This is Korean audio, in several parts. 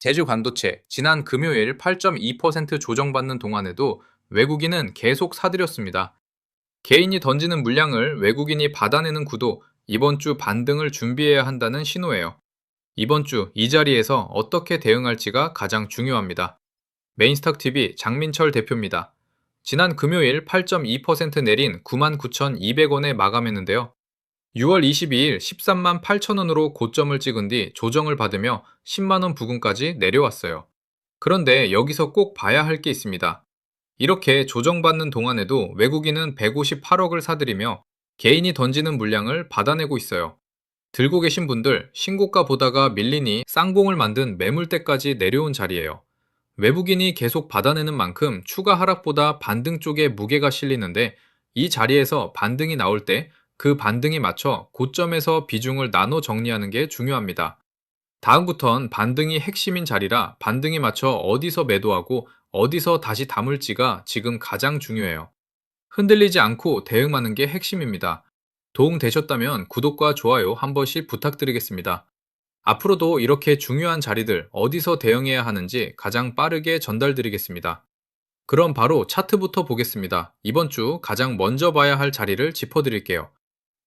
제주 반도체 지난 금요일 8.2% 조정받는 동안에도 외국인은 계속 사들였습니다. 개인이 던지는 물량을 외국인이 받아내는 구도, 이번 주 반등을 준비해야 한다는 신호예요. 이번 주 이 자리에서 어떻게 대응할지가 가장 중요합니다. 메인스탁TV 장민철 대표입니다. 지난 금요일 8.2% 내린 99,200원에 마감했는데요. 6월 22일 13만 8천원으로 고점을 찍은 뒤 조정을 받으며 10만원 부근까지 내려왔어요. 그런데 여기서 꼭 봐야 할 게 있습니다. 이렇게 조정받는 동안에도 외국인은 158억을 사들이며 개인이 던지는 물량을 받아내고 있어요. 들고 계신 분들 신고가 보다가 밀리니 쌍봉을 만든 매물대까지 내려온 자리예요. 외국인이 계속 받아내는 만큼 추가 하락보다 반등 쪽에 무게가 실리는데, 이 자리에서 반등이 나올 때 그 반등에 맞춰 고점에서 비중을 나눠 정리하는 게 중요합니다. 다음부턴 반등이 핵심인 자리라 반등에 맞춰 어디서 매도하고 어디서 다시 담을지가 지금 가장 중요해요. 흔들리지 않고 대응하는 게 핵심입니다. 도움 되셨다면 구독과 좋아요 한 번씩 부탁드리겠습니다. 앞으로도 이렇게 중요한 자리들 어디서 대응해야 하는지 가장 빠르게 전달드리겠습니다. 그럼 바로 차트부터 보겠습니다. 이번 주 가장 먼저 봐야 할 자리를 짚어드릴게요.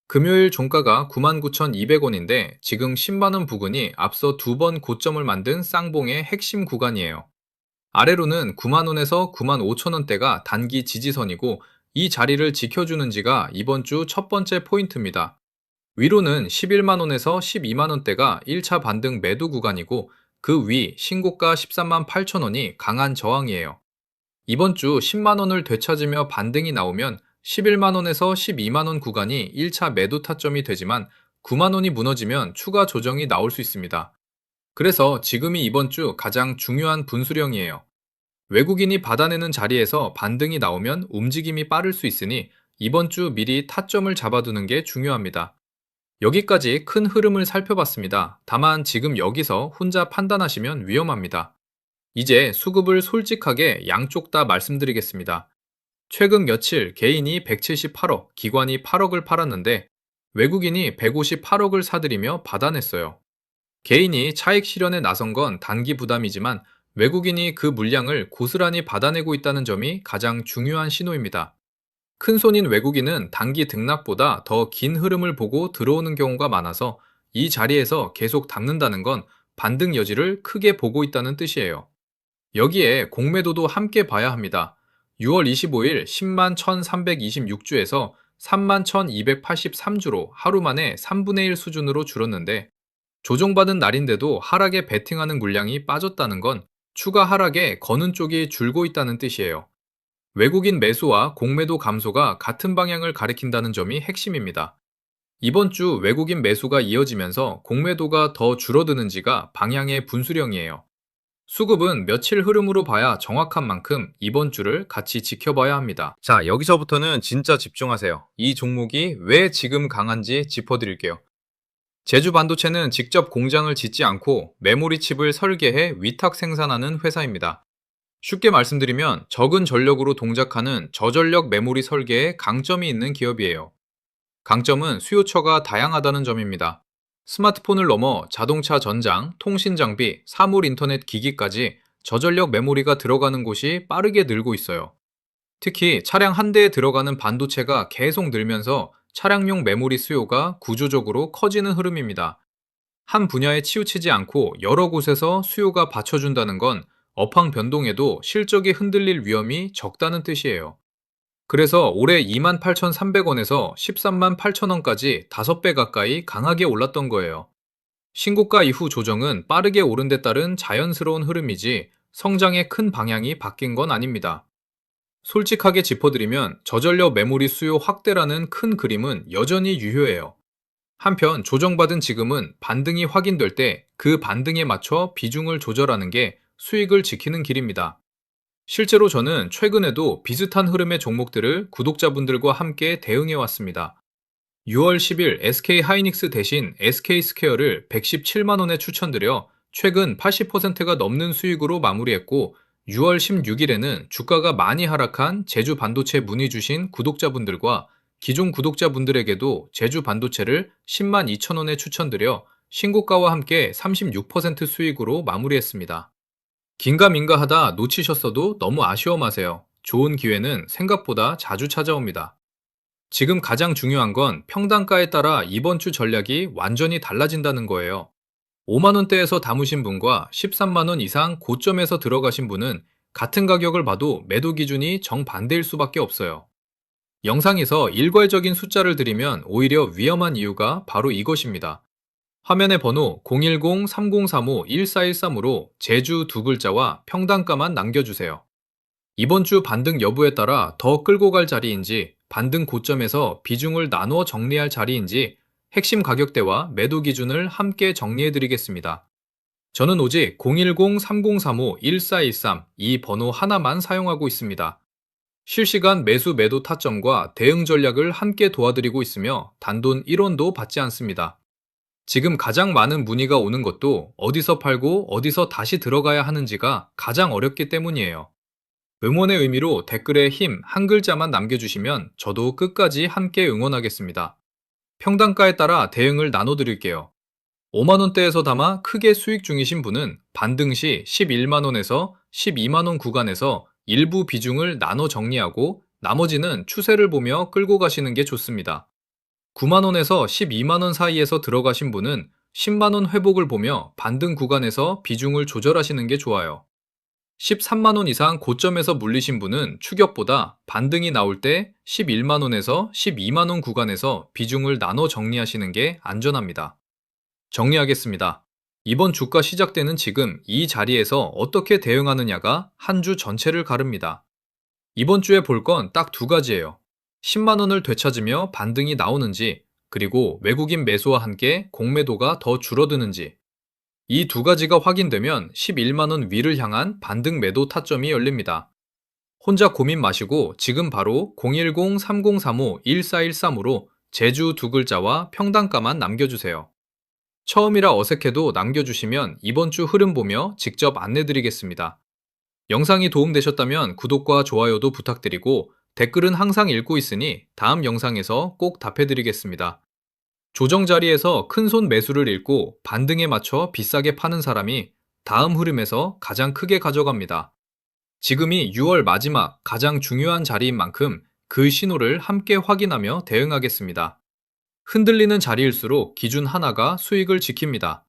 금요일 종가가 99,200원인데 지금 10만원 부근이 앞서 두 번 고점을 만든 쌍봉의 핵심 구간이에요. 아래로는 9만원에서 95,000원대가 단기 지지선이고, 이 자리를 지켜주는지가 이번 주 첫 번째 포인트입니다. 위로는 11만원에서 12만원대가 1차 반등 매도 구간이고, 그 위 신고가 13만 8천원이 강한 저항이에요. 이번 주 10만원을 되찾으며 반등이 나오면 11만원에서 12만원 구간이 1차 매도 타점이 되지만 9만원이 무너지면 추가 조정이 나올 수 있습니다. 그래서 지금이 이번 주 가장 중요한 분수령이에요. 외국인이 받아내는 자리에서 반등이 나오면 움직임이 빠를 수 있으니 이번 주 미리 타점을 잡아두는 게 중요합니다. 여기까지 큰 흐름을 살펴봤습니다. 다만 지금 여기서 혼자 판단하시면 위험합니다. 이제 수급을 솔직하게 양쪽 다 말씀드리겠습니다. 최근 며칠 개인이 178억, 기관이 8억을 팔았는데 외국인이 158억을 사들이며 받아냈어요. 개인이 차익 실현에 나선 건 단기 부담이지만 외국인이 그 물량을 고스란히 받아내고 있다는 점이 가장 중요한 신호입니다. 큰손인 외국인은 단기 등락보다 더 긴 흐름을 보고 들어오는 경우가 많아서 이 자리에서 계속 담는다는 건 반등 여지를 크게 보고 있다는 뜻이에요. 여기에 공매도도 함께 봐야 합니다. 6월 25일 10만 1326주에서 3만 1283주로 하루 만에 3분의 1 수준으로 줄었는데, 조정받은 날인데도 하락에 베팅하는 물량이 빠졌다는 건 추가 하락에 거는 쪽이 줄고 있다는 뜻이에요. 외국인 매수와 공매도 감소가 같은 방향을 가리킨다는 점이 핵심입니다. 이번 주 외국인 매수가 이어지면서 공매도가 더 줄어드는지가 방향의 분수령이에요. 수급은 며칠 흐름으로 봐야 정확한 만큼 이번 주를 같이 지켜봐야 합니다. 자, 여기서부터는 진짜 집중하세요. 이 종목이 왜 지금 강한지 짚어드릴게요. 제주 반도체는 직접 공장을 짓지 않고 메모리 칩을 설계해 위탁 생산하는 회사입니다. 쉽게 말씀드리면 적은 전력으로 동작하는 저전력 메모리 설계에 강점이 있는 기업이에요. 강점은 수요처가 다양하다는 점입니다. 스마트폰을 넘어 자동차 전장, 통신 장비, 사물 인터넷 기기까지 저전력 메모리가 들어가는 곳이 빠르게 늘고 있어요. 특히 차량 한 대에 들어가는 반도체가 계속 늘면서 차량용 메모리 수요가 구조적으로 커지는 흐름입니다. 한 분야에 치우치지 않고 여러 곳에서 수요가 받쳐준다는 건 업황 변동에도 실적이 흔들릴 위험이 적다는 뜻이에요. 그래서 올해 28,300원에서 13만 8천원까지 5배 가까이 강하게 올랐던 거예요. 신고가 이후 조정은 빠르게 오른 데 따른 자연스러운 흐름이지 성장의 큰 방향이 바뀐 건 아닙니다. 솔직하게 짚어드리면 저전력 메모리 수요 확대라는 큰 그림은 여전히 유효해요. 한편 조정받은 지금은 반등이 확인될 때 그 반등에 맞춰 비중을 조절하는 게 수익을 지키는 길입니다. 실제로 저는 최근에도 비슷한 흐름의 종목들을 구독자분들과 함께 대응해 왔습니다. 6월 10일 SK 하이닉스 대신 SK 스퀘어를 117만원에 추천드려 최근 80%가 넘는 수익으로 마무리했고, 6월 16일에는 주가가 많이 하락한 제주 반도체 문의 주신 구독자분들과 기존 구독자분들에게도 제주 반도체를 10만 2천원에 추천드려 신고가와 함께 36% 수익으로 마무리했습니다. 긴가민가 하다 놓치셨어도 너무 아쉬워 마세요. 좋은 기회는 생각보다 자주 찾아옵니다. 지금 가장 중요한 건 평단가에 따라 이번 주 전략이 완전히 달라진다는 거예요. 5만 원대에서 담으신 분과 13만 원 이상 고점에서 들어가신 분은 같은 가격을 봐도 매도 기준이 정반대일 수밖에 없어요. 영상에서 일괄적인 숫자를 드리면 오히려 위험한 이유가 바로 이것입니다. 화면의 번호 010-3035-1413으로 제주 두 글자와 평단가만 남겨주세요. 이번 주 반등 여부에 따라 더 끌고 갈 자리인지 반등 고점에서 비중을 나누어 정리할 자리인지 핵심 가격대와 매도 기준을 함께 정리해 드리겠습니다. 저는 오직 010-3035-1413 이 번호 하나만 사용하고 있습니다. 실시간 매수 매도 타점과 대응 전략을 함께 도와드리고 있으며 단돈 1원도 받지 않습니다. 지금 가장 많은 문의가 오는 것도 어디서 팔고 어디서 다시 들어가야 하는지가 가장 어렵기 때문이에요. 응원의 의미로 댓글에 힘 한 글자만 남겨주시면 저도 끝까지 함께 응원하겠습니다. 평단가에 따라 대응을 나눠드릴게요. 5만원대에서 담아 크게 수익 중이신 분은 반등 시 11만원에서 12만원 구간에서 일부 비중을 나눠 정리하고 나머지는 추세를 보며 끌고 가시는 게 좋습니다. 9만원에서 12만원 사이에서 들어가신 분은 10만원 회복을 보며 반등 구간에서 비중을 조절하시는 게 좋아요. 13만원 이상 고점에서 물리신 분은 추격보다 반등이 나올 때 11만원에서 12만원 구간에서 비중을 나눠 정리하시는 게 안전합니다. 정리하겠습니다. 이번 주가 시작되는 지금 이 자리에서 어떻게 대응하느냐가 한 주 전체를 가릅니다. 이번 주에 볼 건 딱 두 가지예요. 10만원을 되찾으며 반등이 나오는지, 그리고 외국인 매수와 함께 공매도가 더 줄어드는지. 이 두 가지가 확인되면 11만원 위를 향한 반등 매도 타점이 열립니다. 혼자 고민 마시고 지금 바로 010-3035-1413으로 제주 두 글자와 평단가만 남겨주세요. 처음이라 어색해도 남겨주시면 이번 주 흐름 보며 직접 안내드리겠습니다. 영상이 도움되셨다면 구독과 좋아요도 부탁드리고 댓글은 항상 읽고 있으니 다음 영상에서 꼭 답해드리겠습니다. 조정 자리에서 큰손 매수를 읽고 반등에 맞춰 비싸게 파는 사람이 다음 흐름에서 가장 크게 가져갑니다. 지금이 6월 마지막 가장 중요한 자리인 만큼 그 신호를 함께 확인하며 대응하겠습니다. 흔들리는 자리일수록 기준 하나가 수익을 지킵니다.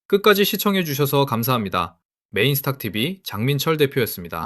끝까지 시청해주셔서 감사합니다. 메인스탁TV 장민철 대표였습니다.